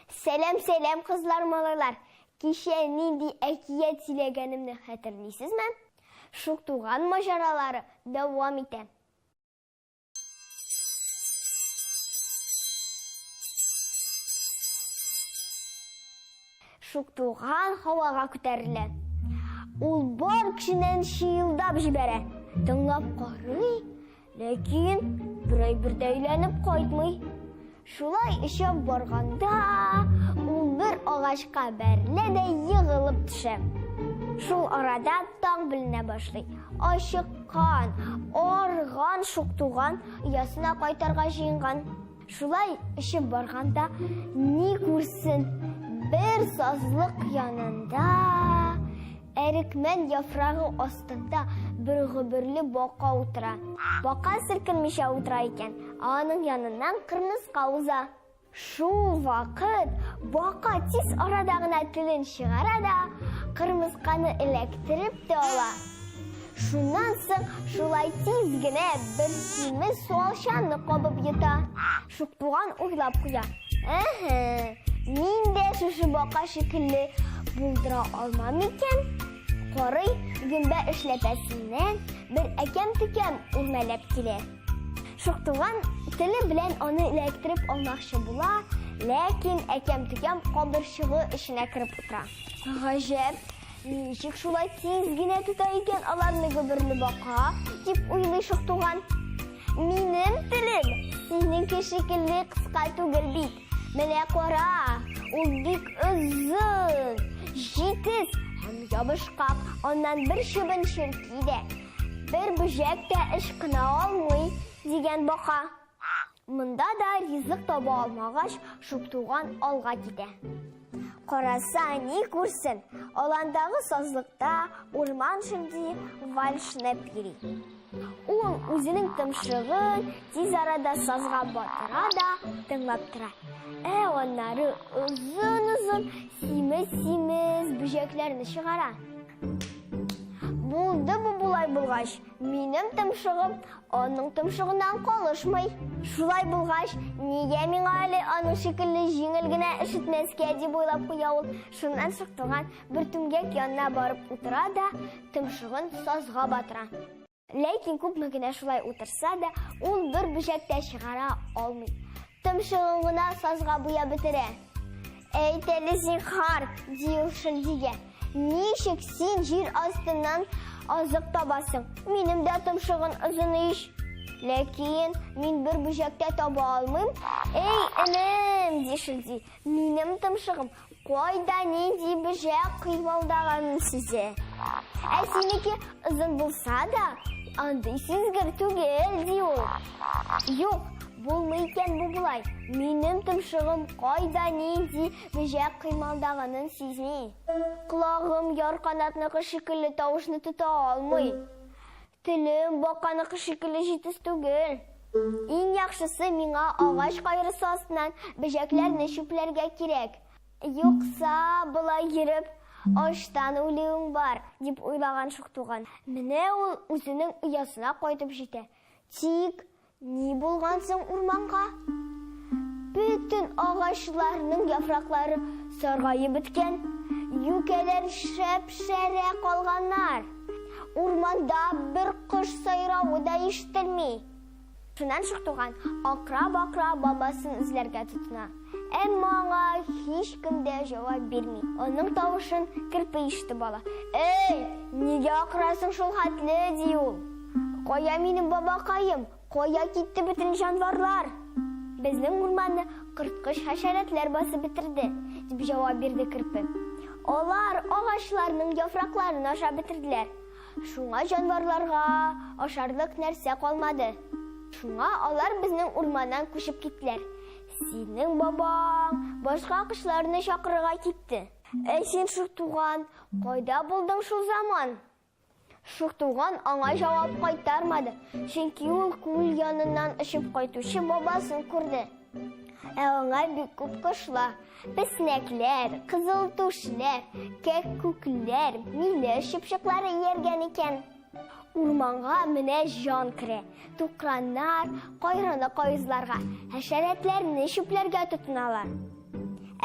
Сәлем кызлар, малайлар. Кеше нинди әкият сөйләгәнемне хәтерлисезме? Шуктуган маҗаралары дәвам итә. Шуктуган һавага күтәрелә. Ул бар кешенән шыелдап җибәрә. Тыңлап карый, ләкин бер әйләнеп кайтмый. Шулай эчеп барганда, ул бер агачка бәрелә дә егылып төшә. Шул арада таң беленә башлый. Ачыккан, арган Шуктуган ясына кайтарга җыенган. Шулай эчеп барганда, ни күрсен, бер сазлык янында, әрекмән яфрагы астында бер гөберле бака утыра. Бака селкенмичә утыра икән, аның яныннан кырмыска уза. Шул вакыт бака тиз арада гына телен чыгара да, кырмысканы эләктереп тә ала. Шуннан соң шулай тиз генә бер симез суалчанны кабып йота. Шуктуган уйлап куя. Мин дә шушы бака шикелле булдыра алмам икән. Карый, гөмбә эшләпәсеннән бер әкәм-төкәм үрмәләп килә. Шуктуган теле белән аны эләктереп алмакчы була, ләкин әкәм-төкәм кабырчыгы эченә кереп утыра. Гаҗәп, ничек шулай тиз генә тота икән аларны гөберле бака, дип уйлый Шуктуган. Минем телем синең шикелле кыска түгел бит. Менә кара, ул бик озын, җитез һәм ябышкак, аннан бер чыбын чөнки дә. Бер бүҗәк тә ышкына алмый, дигән бака. Монда да ризык таба алмагач, Шуктуган алга китә. Караса, ни күрсен, аландагы сазлыкта урман шынды вальшнәп йөри. Ул үзенең тымшыгын тиз арада сазга батыра да тыңлап тора. Аннары озын-озын симез бүҗәкләрне чыгара. Булды бу булай булгач, минем тымшыгым аның тымшыгыннан калышмый. Шулай булгач, нигә миңа әле аның шикелле җиңел генә ишетмәскә дип уйлап куя ул. Шуннан Шуктуган бер түмгәк янына барып утыра да, тымшыгын сазга батыра. Ләкин күпме генә шулай утырса да, ул бер бүҗәк тә чыгара алмый. Тымшыгын гына сазга буя бетерә. Әйт әле зинһар, ди ул шылдигә. Ничек син җир астыннан азык табасың? Минем дә тымшыгын озын ич. Ләкин мин бер бүҗәк тә таба алмыйм. Эй, энем, ди шылди. Минем тымшыгым кайда, нинди бүҗәк кыймылдаганын сизә. Синеке озын булса да, андый сизгер түгел, ди ул. Юк, булмый икән бу булай. Минем тымшыгым кайда, нинди бүҗәк кыймылдаганын сизми. Колагым ярканатныкы шикелле тавышны тота алмый. Телем баканыкы шикелле җитез түгел. Иң яхшысы миңа агач кайрысы астыннан бүҗәкләрне чүпләргә кирәк. Юкса болай йөреп аштан үлүең бар, дип уйлаган Шуктуган. Менә ул үзенең оясына кайтып җитә. Тик ни булган соң урманга? Бүтән агачларның яфраклары саргаеп беткән. Юкәләр шәп-шәрә калганнар. Урманда бер кош сайравы да ишетелми. Шуннан Шуктуган акрап бабасын эзләргә тотына. Әмма аңа һичкем дә җавап бирми. Аның тавышын керпе ишетеп ала. Эй, нигә акрасың шул хәтле, ди ул. Кая минем бабакаем? Кая китте бөтен җанварлар? Безнең урманны кырткыч хәшәратләр басып бетерде, дип җавап бирде керпе. Алар агачларның яфракларын ашап бетерделәр. Шуңа җанварларга ашарлык нәрсә калмады. Шуңа алар безнең урманнан күчеп киттеләр. Синең бабаң башка кошларны чакырырга китте. Син, Шуктуган, кайда булдың шул заман? Шуктуган аңа җавап кайтармады, чөнки ул күл яныннан очып кайтучы бабасын күрде. Аңа бик күп кошлар, песнәкләр, кызыл түшләр, кәккүкләр, миле чыпчыклары ияргән икән. Урманга менә җан керә. Тукраннар кайраны кайызларга, хәшәратләрне чүпләргә тотыналар.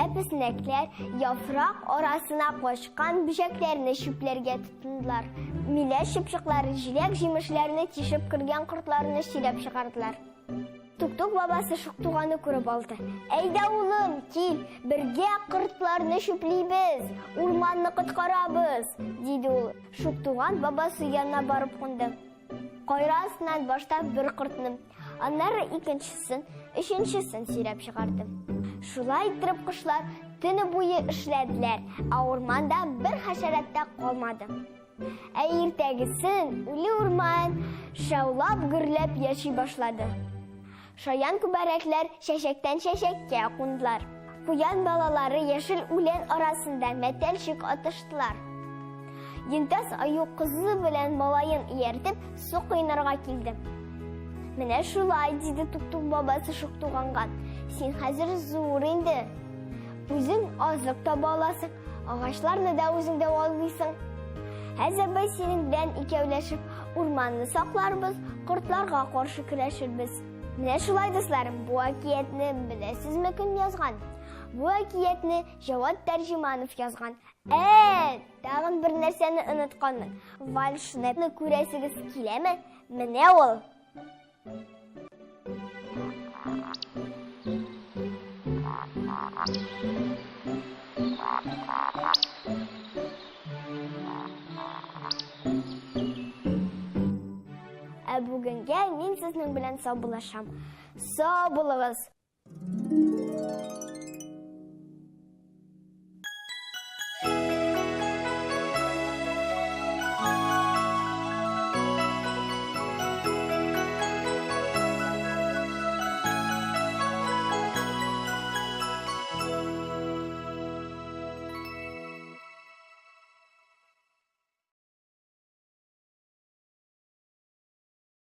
Әпіснәкләр яфрак арасына качкан бишәкләрне чүпләргә тотындылар. Миләш чыпчыклары җиләк җимешләрне тишеп кергән кортларны сөйләп чыгардылар. Тук-тук бабасы Шуктуганны күреп алды. Әйдә улым, кил, бергә кортларны чүплибез, урманны коткарабыз, диде ул. Шуктуган бабасы янына барып кунды. Кайрасыннан баштап бер кортны, аннары икенчесен, өченчесен сөйләп чыгарды. Шулай итеп кошлар төне буе эшләделәр, ә урманда бер хәшәрәт тә калмады. Ә иртәгесен үле урман шаулап гөрләп яши башлады. Шаян күбәрәкләр чәчәктән чәчәккә кундылар. Куян балалары яшел үлән арасында мәтәлчек атыштылар. Йөнтәс аю кызы белән малаен ияртеп су кыйнарга килде. Менә шулай, диде Тук-тук бабасы Шуктуганга. Син хәзер зур инде. Үзең азык таба аласың, агачларны да үзең дә алыйсың. Хәзер без синең белән икәүләшеп урманны сакларбыз, кортларга каршы көрәшербез. Менә шулай, дусларым, бу әкиятне беләсезме кем язган? Бу әкиятне Җавад Тәрҗеманов язган. Тагын бер нәрсәне онытканмын. Вальшны күрәсегез киләме? Менә ул. Ә бүгенгә мин сезнең белән саубуллашам. Сау булыгыз!